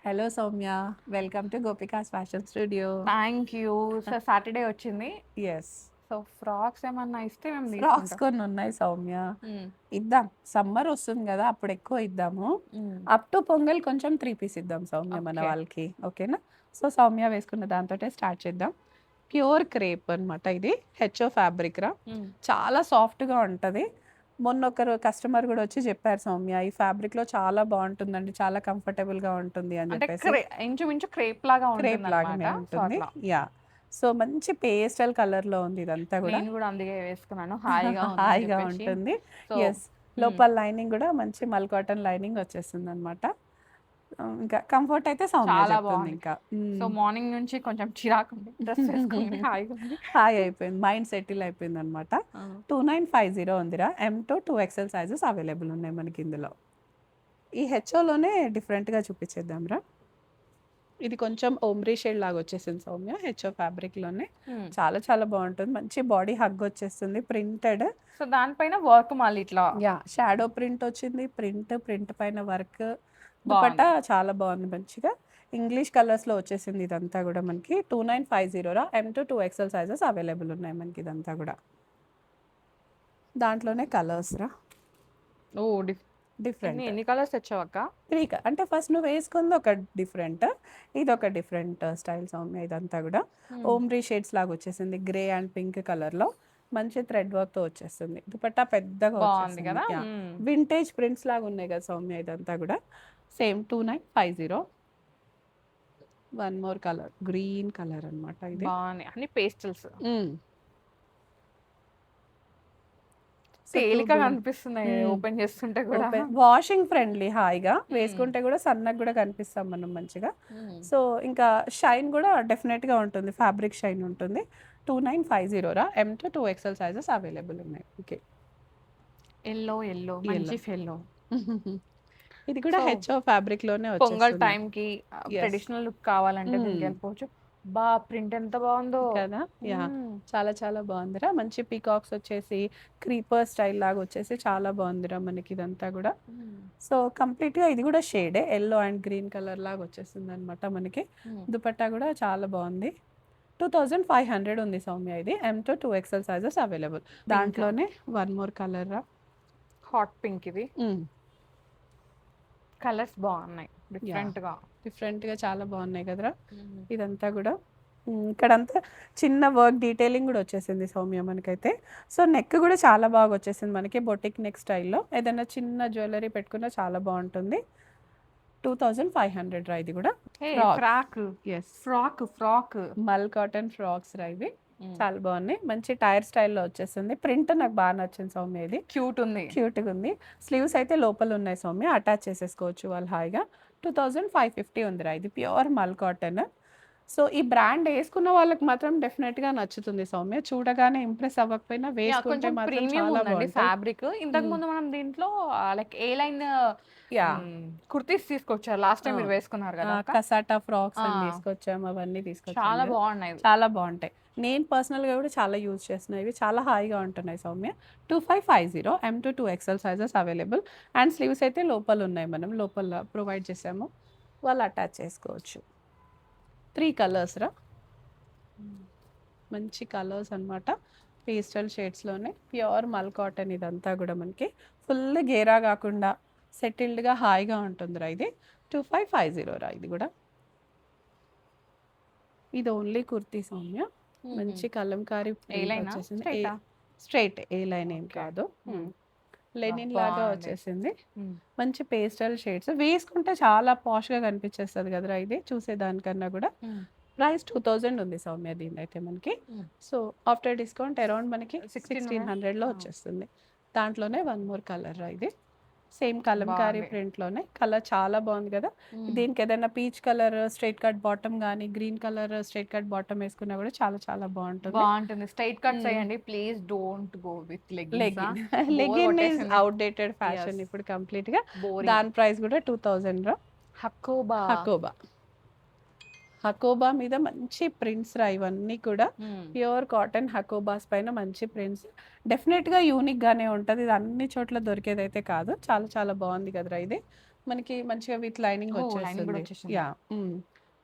Hello Soumya, welcome to gopikas fashion studio. Thank you. So Saturday వచ్చింది. Yes, so frocks ఏమన్నా ఇస్తే మేము ఫ్రాక్స్ తీసుకుంటాం. కొన్ని ఉన్నాయి సౌమ్య. ఇద్దాం, సమ్మర్ వస్తుంది కదా, అప్పుడు ఎక్కువ ఇద్దాము. అప్ టు పొంగల్ కొంచెం 3 పీస్ ఇద్దాం సౌమ్య మన ఓకే. వాళ్ళకి, ఓకేనా? సో సౌమ్య వేసుకున్న దాంతో స్టార్ట్ చేద్దాం. ప్యూర్ క్రేప్ అన్నమాట, ఇది హెచ్ఓ ఫ్యాబ్రిక్ రా. చాలా సాఫ్ట్గా ఉంటుంది. మొన్న ఒకరు కస్టమర్ కూడా వచ్చి చెప్పారు సౌమ్య, ఈ ఫ్యాబ్రిక్లో చాలా బాగుంటుందండి, చాలా కంఫర్టబుల్గా ఉంటుంది అని అంటే చెప్పేసి. ఇంచుమించు క్రేప్ లాగా ఉంటుంది క్రేప్ లాగానే అనమాట. సో ఉంటుంది, అట్లా యా. సో మంచి పేస్టల్ కలర్లో ఉంది ఇదంతా కూడా. నేను కూడా అందుకే వేసుకున్నాను, హాయిగా ఉందని హాయిగా చెప్పేసి. ఉంటుంది. సో ఎస్, లోపల లైనింగ్ కూడా మంచి మల్ కాటన్ లైనింగ్ వచ్చేస్తుంది అనమాట. ఇంకా కంఫర్ట్ అయితే సౌమ్య చాలా చెప్తుంది బాగుంది. ఇంకా. సో మార్నింగ్ నుంచి కొంచెం చిరాకు ఉంది, డ్రెస్ వేసుకుంటే హాయిగా ఉంది. హాయ్ అయిపోయింది, మైండ్ సెటిల్ అయిపోయింది అనమాట. 2950 ఉందిరా. M to 2XL sizes available ఉన్నాయి మనకి ఇందులో. ఈ హెచ్ఓలోనే డిఫరెంట్గా చూపించేద్దాంరా. ఇది కొంచెం ఓమ్రీ షేడ్ లాగా వచ్చేసింది సౌమ్య, హెచ్ఓ ఫ్యాబ్రిక్లోనే. చాలా చాలా బాగుంటుంది, మంచి బాడీ హగ్ వచ్చేస్తుంది, ప్రింటెడ్. సో దానిపైన వర్క్ మళ్ళీ ఇట్లా యా, షాడో ప్రింట్ వచ్చింది, ప్రింట్ పైన వర్క్. దుపట్టా చాలా బాగుంది, మంచిగా ఇంగ్లీష్ కలర్స్లో వచ్చేసింది ఇదంతా కూడా మనకి. 2950 రా. M to 2XL sizes available ఉన్నాయి మనకి ఇదంతా కూడా. దాంట్లోనే కలర్స్ రా, ఓ డిఫరెంట్. ఎన్ని కలర్స్ తెచ్చావక్క? 3 అంటే ఫస్ట్ నువ్వు వేసుకుంది ఒక డిఫరెంట్, ఇది ఒక డిఫరెంట్ స్టైల్ సౌమ్య. ఇదంతా కూడా ఓమ్రీ షేడ్స్ లాగా వచ్చేసింది, గ్రే అండ్ పింక్ కలర్లో మంచి థ్రెడ్ వర్క్తో వచ్చేస్తుంది. దుపట్టా పెద్దగా బాగుంది కదా. వింటేజ్ ప్రింట్స్ లాగా ఉన్నాయి కదా సౌమ్య ఇదంతా కూడా. Same 2950. One more colour, green colour అనమాట ఇది. బాగున్నాయి అన్ని పేస్టల్స్, తేలికగా అనిపిస్తున్నాయి ఓపెన్ చేస్తుంటే కూడా. వాషింగ్ ఫ్రెండ్లీ, హాయిగా వేసుకుంటే కూడా సన్నగా కూడా కనిపిస్తాం మనం మంచిగా. సో ఇంకా షైన్ కూడా డెఫినెట్ గా ఉంటుంది, ఫ్యాబ్రిక్ షైన్ ఉంటుంది. 2950 రా. M to 2XL sizes available ఉన్నాయి. ఓకే, ఎల్లో మంచి ఎల్లో. ఇది కూడా హెచ్ఓ ఫ్యాబ్రిక్ లోనే పొంగల్ వచ్చేస్తుంది టైం కి ట్రెడిషనల్ లుక్ కావాలంటే దీనికి వెళ్ళిపోవచ్చు. బా ప్రింట్ ఎంత బాగుందో కదా. యా, చాలా చాలా బాగుందిరా. మంచి పీకాక్స్ వచ్చేసి క్రీపర్ స్టైల్ లాగా వచ్చేసి చాలా బాగుందిరా మనకి ఇదంతా కూడా. సో కంప్లీట్ గా ఇది కూడా షేడే, ఎల్లో అండ్ గ్రీన్ కలర్ లాగా వచ్చేస్తుంది అనమాట మనకి. దుపట్టా కూడా చాలా బాగుంది. 2500 ఉంది సౌమ్య ఇది. M to 2XL sizes available. దాంట్లోనే వన్ మోర్ కలర్ రా, హాట్ పింక్. ఇది కలర్స్ బాగున్నాయి, డిఫరెంట్ గా చాలా బాగున్నాయి కదరా. ఇదంతా కూడా ఇక్కడంతా చిన్న వర్క్ డీటెయిలింగ్ కూడా వచ్చేసింది సౌమ్య మనకైతే. సో నెక్ కూడా చాలా బాగా వచ్చేసింది మనకి, బొటిక్ నెక్ స్టైల్లో. ఏదైనా చిన్న జ్యువెలరీ పెట్టుకున్నా చాలా బాగుంటుంది. 2500 రా ఇది కూడా. ఫ్రాక్ మల్ కాటన్ ఫ్రాక్స్ రా ఇవి, చాలా బాగున్నాయి. మంచి టైర్ స్టైల్లో వచ్చేస్తుంది. ప్రింట్ నాకు బాగా నచ్చింది సౌమ్య, ఇది క్యూట్గా ఉంది. స్లీవ్స్ అయితే లోపల ఉన్నాయి సౌమ్య, అటాచ్ చేసేసుకోవచ్చు వాళ్ళు హాయిగా. 2550 ఉందిరా. ఇది ప్యూర్ మల్ కాటన్. సో ఈ బ్రాండ్ వేసుకున్న వాళ్ళకి మాత్రం డెఫినెట్ గా నచ్చుతుంది సౌమ్య, చూడగానే ఇంప్రెస్ అవ్వకపోయినా వేసుకుంటే మాత్రం చాలా బాగుంది ఫ్యాబ్రిక్. ఇంతకు ముందు మనం దీంట్లో లైక్ ఏ లైన్ కుర్తీస్ తీసుకొచ్చారు లాస్ట్ టైం మీరు వేసుకున్నారు కదా, కసాటా ఫ్రాక్స్ అని తీసుకొచ్చాము, అవన్నీ తీసుకొచ్చాము, చాలా బాగున్నాయి, చాలా బాగుంటాయి. నేను పర్సనల్గా కూడా చాలా యూజ్ చేస్తున్నాయి, ఇవి చాలా హాయిగా ఉంటున్నాయి Soumya. 2550. M to 2XL sizes available. And sleeves అయితే లోపల ఉన్నాయి, మనం లోపల ప్రొవైడ్ చేసాము, వాళ్ళు అటాచ్ చేసుకోవచ్చు. 3 కలర్స్ రా, మంచి కలర్స్ అనమాట, పేస్టల్ షేడ్స్లోనే. ప్యూర్ మల్ కాటన్ ఇదంతా కూడా మనకి, ఫుల్ గేరా కాకుండా సెటిల్డ్గా హాయిగా ఉంటుందిరా ఇది. 2550 రా ఇది కూడా. ఇది ఓన్లీ కుర్తీ సౌమ్య, మంచి కలంకారీ వచ్చేసింది, స్ట్రైట్ ఏ లైన్ ఏం కాదు, లెనిన్ లాగా వచ్చేసింది. మంచి పేస్టల్ షేడ్స్, వేసుకుంటే చాలా పాష్గా కనిపించేస్తుంది కదరా ఇది చూసేదానికన్నా కూడా. ప్రైస్ 2000 ఉంది సౌమ్య దీని అయితే మనకి. సో ఆఫ్టర్ డిస్కౌంట్ అరౌండ్ మనకి 1600లో వచ్చేస్తుంది. దాంట్లోనే వన్ మోర్ కలర్ రా ఇది, సేమ్ కలంకారీ ప్రింట్ లోనే. కలర్ చాలా బాగుంది కదా. దీనికి ఏదైనా peach colour straight cut bottom కానీ, green colour straight cut bottom వేసుకున్నా కూడా చాలా చాలా బాగుంటుంది. స్ట్రైట్ కట్స్ అయ్యండి please, don't go with leggin. Leggin is outdated fashion ఇప్పుడు కంప్లీట్ గా. దాని ప్రైస్ కూడా 2000 రా. హకోబా మీద మంచి ప్రింట్స్ రా ఇవన్నీ కూడా, ప్యూర్ కాటన్ హకోబాస్ పైన మంచి ప్రింట్స్. డెఫినెట్గా యూనిక్గానే ఉంటుంది, ఇది అన్ని చోట్ల దొరికేదైతే కాదు. చాలా చాలా బాగుంది కదరా ఇది. మనకి మంచిగా విత్ లైనింగ్ ఓ లైనింగ్ కూడా వచ్చేస్తుంది. వచ్చేసింది. యా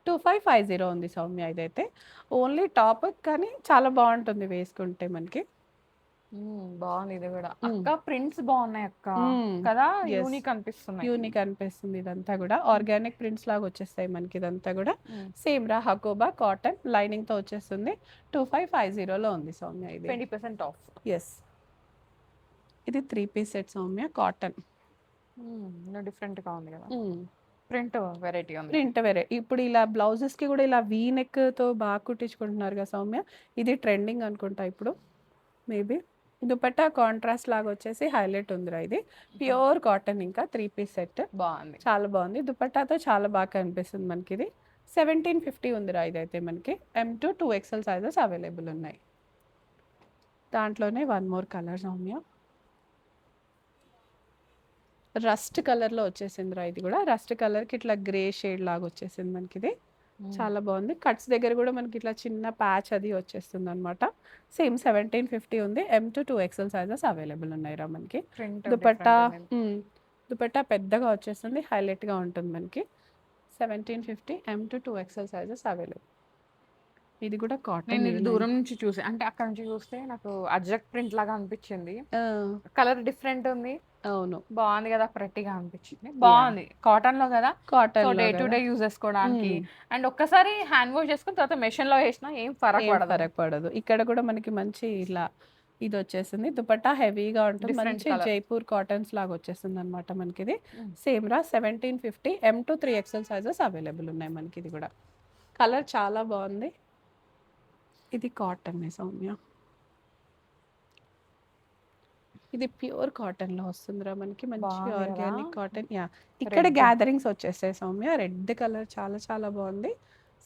2550 ఉంది సౌమ్య ఇదైతే. ఓన్లీ టాప్ కానీ చాలా బాగుంటుంది వేసుకుంటే మనకి. బాగుంది ఇది కూడా మ్మ్. అక్క. ప్రింట్స్ బాగున్నాయి అక్క కదా, ఎస్ యూనిక్ అనిపిస్తున్నాయి. యూనిక్ అనిపిస్తుంది. ఇదంతా కూడా ఆర్గానిక్ ప్రింట్స్ లాగా వచ్చేస్తాయి మనకి. ఇదంతా కూడా సేమ్ రా హకోబా కాటన్ లైనింగ్ తో వచ్చేస్తుంది. 2550లో ఉంది సౌమ్య ఇది. 20% ఆఫ్. ఎస్ ఇది 3 piece set Soumya cotton. Different గా ఉంది కదా, ప్రింట్ వెరైటీ ఉంది. ప్రింట్ వేరే. ఇప్పుడు ఇలా బ్లౌజెస్ కి కూడా ఇలా వీ నెక్ తో బాగా కుట్టించుకుంటున్నారు కదా సౌమ్య. ఇది ట్రెండింగ్ అనుకుంటా ఇప్పుడు మేబీ. దుపట్టా కాంట్రాస్ట్ లాగా వచ్చేసి హైలైట్ ఉందిరా ఇది. ప్యూర్ కాటన్ ఇంకా 3 పీస్ సెట్. బాగుంది, చాలా బాగుంది. దుపట్టాతో చాలా బాగా కనిపిస్తుంది మనకి ఇది. 1750 ఉందిరా ఇదైతే మనకి. M to 2XL sizes available ఉన్నాయి. దాంట్లోనే one more colour Soumya. Rust కలర్లో వచ్చేసిందిరా ఇది కూడా. రస్ట్ కలర్కి ఇట్లా గ్రే షేడ్ లాగా వచ్చేసింది మనకి ఇది. చాలా బాగుంది. కట్స్ దగ్గర కూడా మనకి ఇట్లా చిన్న ప్యాచ్ అది వచ్చేస్తుంది అనమాట. సేమ్ 1750 ఉంది. M to 2XL sizes available ఉన్నాయిరా మనకి. ప్రింట్ దుపట్టా దుపట్టా పెద్దగా వచ్చేస్తుంది, హైలైట్గా ఉంటుంది మనకి. 1750 M to 2XL sizes available. ఇది కూడా కాటన్. నేను ఇది దూరం నుంచి చూసి, అంటే అక్కడ నుంచి చూస్తే నాకు అజ్రక్ ప్రింట్ లాగా అనిపించింది. కలర్ డిఫరెంట్ ఉంది. అవును బాగుంది కదా, ప్రెట్టిగా అనిపించింది. బాగుంది కాటన్ లో కదా, cotton day to day use చేసుకోవడానికి. అండ్ ఒక్కసారి హ్యాండ్ వాష్ చేసుకుని తర్వాత మెషిన్ లో వేసినా ఏం ఫరక్ పడదు. ఇక్కడ కూడా మనకి మంచి ఇలా ఇది వచ్చేసింది. దుపట్టా హెవీగా ఉంటుంది, Different మంచి colour. జైపూర్ కాటన్స్ లాగా వచ్చేస్తుంది అనమాట మనకి ఇది. సేమ్ రా 1750 M to 3XL sizes available ఉన్నాయి మనకి. ఇది కూడా కలర్ చాలా బాగుంది. ఇది కాటన్ సౌమ్య. ఇది ప్యూర్ కాటన్ లో వస్తుందిరా మనకి. మంచి బాగుంది కదా? Organic cotton. యా ఇక్కడ గ్యాదరింగ్స్ వచ్చేస్తాయి సౌమ్య. రెడ్ కలర్ చాలా చాలా బాగుంది.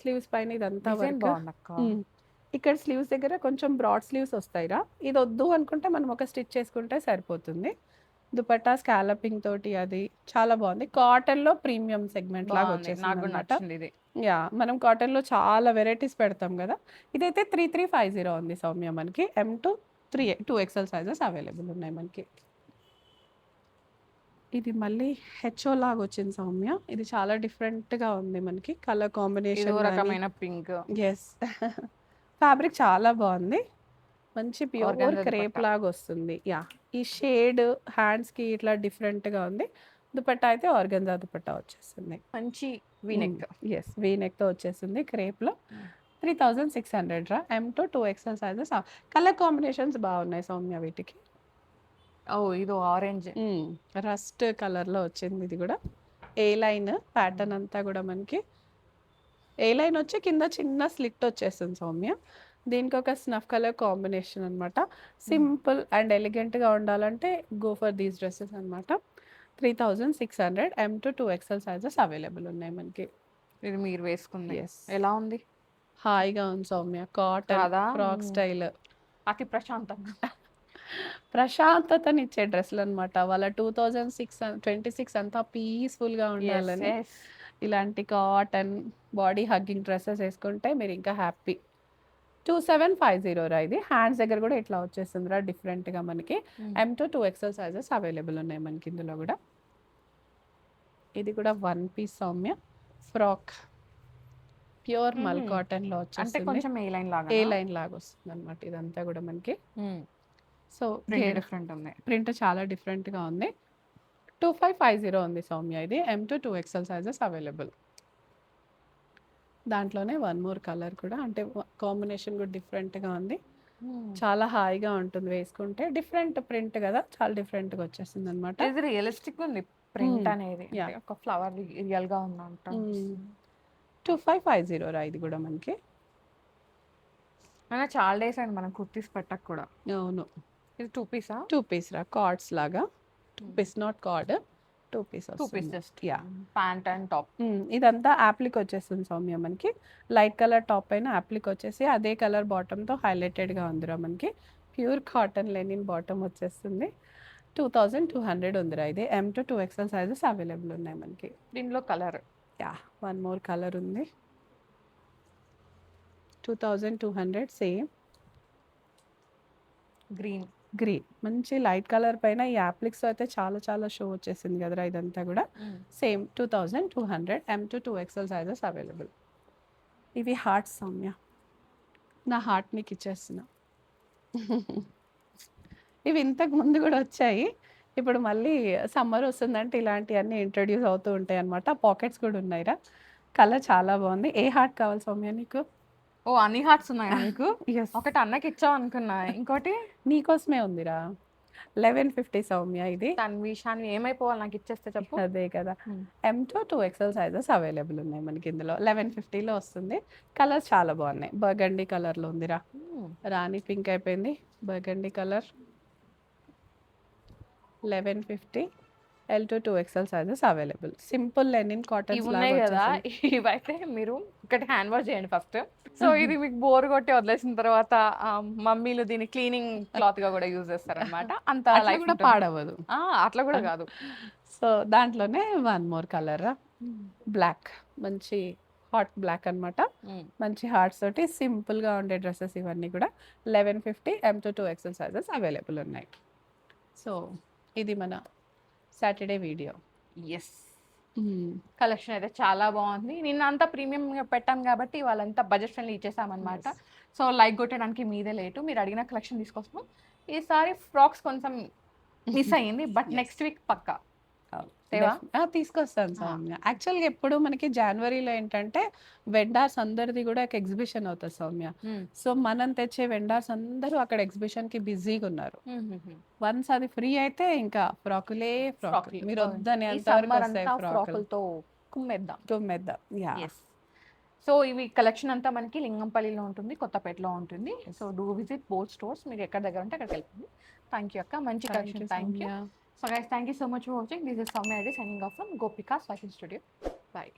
స్లీవ్స్ పైన ఇదంతా డిజైన్ వర్క్. బాగుంది అక్క. ఇక్కడ స్లీవ్స్ దగ్గర కొంచెం బ్రాడ్ స్లీవ్స్ వస్తాయిరా. ఇది వద్దు అనుకుంటే మనం ఒక స్టిచ్ చేసుకుంటే సరిపోతుంది. దుపట్టా స్కాలపింగ్ తోటి అది చాలా బాగుంది. కాటన్ లో ప్రీమియం సెగ్మెంట్ లాగా బాగుంది, నాకు వచ్చేసింది కూడా అనమాట. నచ్చింది ఇది. యా మనం కాటన్ లో చాలా వెరైటీస్ పెడతాం కదా. ఇదైతే 3350 ఉంది సౌమ్య మనకి. M to 2XL sizes available ఉన్నాయి మనకి. ఇది మళ్ళీ హెచ్ఓ లాగా వచ్చింది సౌమ్య. ఇది చాలా డిఫరెంట్ గా ఉంది మనకి. కలర్ ఇదో కాంబినేషన్ రకమైన పింక్. ఎస్ ఫ్యాబ్రిక్ చాలా బాగుంది. మంచి ప్యూర్ Organza క్రేప్ దుపట్టా. లాగా వస్తుంది. యా ఈ షేడ్ హ్యాండ్స్ కి ఇట్లా డిఫరెంట్ గా ఉంది. దుపట్టా అయితే ఆర్గంజా దుపట్టా వచ్చేస్తుంది. మంచి వీనెక్. ఎస్ వీనెక్ తో వచ్చేసింది క్రేప్ లో. 3600 రా. M to 2XL sizes. Colour combinations బాగున్నాయి సౌమ్య వీటికి. ఓ ఇదో ఆరెంజ్. రస్ట్ కలర్ లో వచ్చింది ఇది కూడా. ఏ లైన్ ప్యాటర్న్ అంతా కూడా మనకి ఏ లైన్ వచ్చి కింద చిన్న స్లిట్ వచ్చేస్తుంది సౌమ్య. దీనికి ఒక స్నఫ్ కలర్ కాంబినేషన్ అనమాట. సింపుల్ అండ్ ఎలిగెంట్గా ఉండాలంటే గో ఫర్ దీస్ డ్రెస్సెస్ అనమాట. 3600 M to 2XL sizes available ఉన్నాయి మనకి. ఇది మీరు వేసుకుంది ఎస్ ఎలా ఉంది? హాయిగా ఉంది సౌమ్య. కాటన్ కాదా? Frock style. అతి ప్రశాంతంగా. ప్రశాంతతనిచ్చే డ్రెస్సులు అనమాట. వాళ్ళ 2026 అంతా పీస్ఫుల్గా ఉండాలని Yes. ఇలాంటి కాటన్ బాడీ హగ్గింగ్ డ్రెస్సెస్ వేసుకుంటే మీరు ఇంకా హ్యాపీ. 2750 రా ఇది. హ్యాండ్స్ దగ్గర కూడా ఇట్లా వచ్చేస్తుంది రా డిఫరెంట్గా మనకి. M to 2XL sizes available ఉన్నాయి మనకి ఇందులో కూడా. ఇది కూడా one piece Soumya frock. Pure మల్ కాటన్ లో అంటే వచ్చేస్తుంది. కొంచెం ఏ లైన్ లాగా. ఏ లైన్ లాగా వస్తుంది అనమాట ఇదంతా కూడా మనకి. సో డిఫరెంట్ ఉంది. ప్రింట్ చాలా డిఫరెంట్ గా ఉంది. 2550 ఉంది సౌమ్య ఇది. M to 2XL sizes available. దాంట్లోనే వన్ మోర్ కలర్ కూడా, అంటే కాంబినేషన్ కూడా డిఫరెంట్ గా ఉంది. చాలా హాయిగా ఉంటుంది వేసుకుంటే. డిఫరెంట్ ప్రింట్ కదా, చాలా డిఫరెంట్ గా వచ్చేస్తుంది అనమాట. ఇది రియలిస్టిక్ ఉంది ప్రింట్ అనేది. Yeah. అంటే ఒక ఫ్లవర్ రియల్ గా ఉందంట. 2550 రా ఇది కూడా మనకి. అయినా చాలా డేస్ అయింది మనం కుర్తీస్ పెట్టక కూడా. అవును ఇది 2 పీసా? 2 పీస్ రా. కార్డ్స్ లాగా 2 piece, not card, 2 piece 2 piece just. Yeah pant and top. ఇదంతా యాప్లిక్ వచ్చేస్తుంది సౌమ్య మనకి. లైట్ కలర్ టాప్ పైన యాప్లిక్ వచ్చేసి అదే కలర్ బాటమ్తో హైలైటెడ్గా ఉందిరా మనకి. ప్యూర్ కాటన్ లెనిన్ బాటమ్ వచ్చేస్తుంది. 2200 ఉందిరా ఇది. M to 2XL sizes available ఉన్నాయి మనకి. దీనిలో colour yeah one more colour ఉంది. 2200 సేమ్ గ్రీన్. గ్రీన్ మంచి లైట్ కలర్ పైన ఈ యాప్లిక్స్ అయితే చాలా చాలా షో వచ్చేసింది కదరా ఇదంతా కూడా. Same 2200 M to 2XL sizes available. ఇవి హార్ట్స్ సౌమ్య, నా హార్ట్ నీకు ఇచ్చేస్తున్నా. ఇవి ఇంతకు ముందు కూడా వచ్చాయి, ఇప్పుడు మళ్ళీ సమ్మర్ వస్తుందంటే ఇలాంటివన్నీ ఇంట్రడ్యూస్ అవుతూ ఉంటాయి అనమాట. పాకెట్స్ కూడా ఉన్నాయిరా, కలర్ చాలా బాగుంది. ఏ హార్ట్ కావాలి సౌమ్య నీకు? ఓ అన్ని హార్ట్స్ ఉన్నాయా నీకు? Yes. ఒకటి అన్నకి ఇచ్చావు అనుకున్నా, ఇంకోటి నీకోసమే ఉందిరా. 1150 సౌమ్య ఇది. తన్వి షాన్వి ఏమైపోవాలి నాకు ఇచ్చేస్తే చెప్పు. అదే కదా. M to 2XL sizes available ఉన్నాయి మనకి ఇందులో. 1150లో వస్తుంది. కలర్స్ చాలా బాగున్నాయి. బర్గండీ కలర్లో ఉందిరా, రాణి పింక్ అయిపోయింది, burgundy colour. 1150 L to 2XL sizes available. Simple linen cotton ఇవి ఉన్నాయి కదా, ఇవైతే మీరు ఒకటి హ్యాండ్ వాష్ చేయండి ఫస్ట్. సో ఇది మీకు బోర్ కొట్టి వదిలేసిన తర్వాత మమ్మీలు దీన్ని క్లీనింగ్ క్లాత్ గా కూడా యూజ్ చేస్తారనమాట. అంత లైఫ్ కూడా పాడవదు. అట్లా కూడా కాదు. సో దాంట్లోనే వన్ మోర్ కలర్ బ్లాక్, మంచి హాట్ బ్లాక్ అన్నమాట. మంచి హార్ట్స్ తోటి సింపుల్ గా ఉండే డ్రెస్సెస్ ఇవన్నీ కూడా 1150 M to 2XL sizes available ఉన్నాయి. సో ఇది మన సాటర్డే వీడియో. ఎస్, కలెక్షన్ అయితే చాలా బాగుంది. నిన్న అంతా ప్రీమియం పెట్టాం కాబట్టి వాళ్ళంతా బడ్జెట్ ఫ్రెండ్లీ ఇచ్చేసామన్నమాట. సో లైక్ కొట్టడానికి మీదే లేటు, మీరు అడిగిన కలెక్షన్ తీసుకొస్తాం. ఈసారి ఫ్రాక్స్ కొంచెం మిస్ అయ్యింది, బట్ నెక్స్ట్ వీక్ పక్కా తీసుకొస్తాను సౌమ్య. యాక్చువల్గా ఎప్పుడు మనకి జనవరిలో ఏంటంటే వెండార్స్ అందరిది కూడా ఒక ఎగ్జిబిషన్ అవుతుంది సౌమ్య. సో మనం తెచ్చే వెండార్స్ అందరూ అక్కడ ఎగ్జిబిషన్ కి బిజీగా ఉన్నారు. వన్స్ అది ఫ్రీ అయితే ఇంకా ఫ్రాకులే ఫ్రాక్, మీరు వద్దని ఫ్రాకులతో కుమ్మేద్దాం. యా. సో ఇవి కలెక్షన్ అంతా మనకి లింగంపల్లిలో ఉంటుంది, కొత్తపేటలో ఉంటుంది. So do visit both stores. మీరు ఎక్కడ దగ్గర ఉంటే అక్కడికి వెళ్ళండి. థ్యాంక్ యూ అక్క, మంచి collection. Thank you. So guys, thank you so much for watching. This is Soumya signing off from Gopika's Fashion Studio. Bye.